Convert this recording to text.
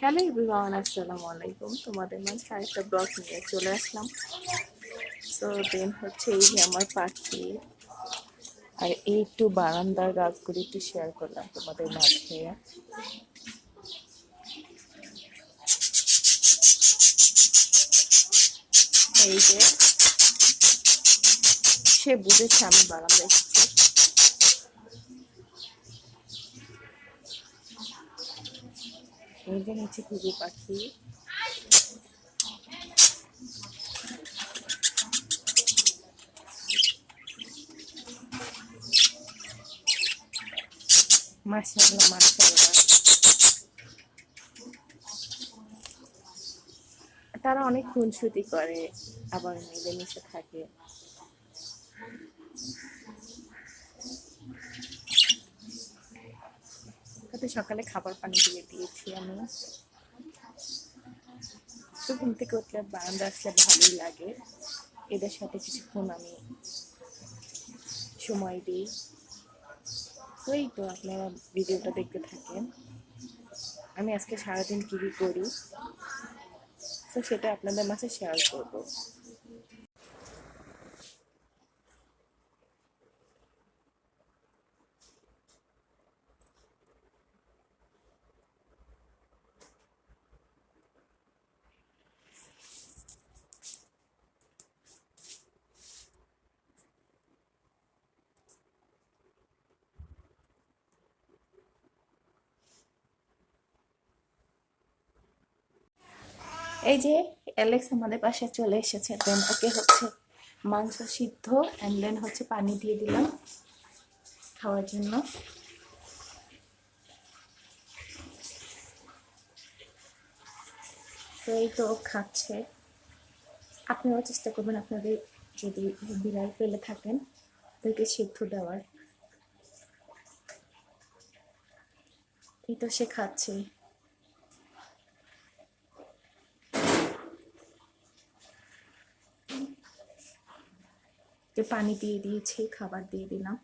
Hello everyone, আসসালামু আলাইকুম। তোমাদের মাঝে আরেকটা ব্লগ নিয়ে চলে আসলাম। সো দেন হচ্ছে এই যে আমার পাখি, আর এই একটু বারান্দার গাছগুলি একটু শেয়ার করলাম তোমাদের মাঝে। এই যে সে বুঝেছে আমি বারান্দা এসেছি। এই যে নিচে ঘুঘু পাখি। মাশাআল্লাহ মাশাআল্লাহ, তারা অনেক খুনসুটি করে, আবার মিলেমিশে থাকে। তাতে সকালে খাবার পানি দিয়ে দিয়েছি আমি। তো ঘুম থেকে উঠলে বারান্দা আসলে ভালোই লাগে, এদের সাথে কিছুক্ষণ আমি সময় দিই। তো এই তো আপনারা ভিডিওটা দেখতে থাকেন, আমি আজকে সারাদিন কি কি করি তো সেটা আপনাদের মাঝে শেয়ার করব। এই যে অ্যালেক্স আমাদের পাশে চলে এসেছে, দেন ওকে হচ্ছে মাংস সিদ্ধ অ্যান্ড দেন হচ্ছে পানি দিয়ে দিলাম খাওয়ার জন্য। তো এই তো খাচ্ছে। আপনারাও চেষ্টা করবেন আপনাদের যদি বিড়াল পেলে থাকেন ওদেরকে সিদ্ধ দেওয়ার। এই তো সে খাচ্ছে। পানি দিয়ে দিয়েছি, খাবার দিয়ে দিলাম।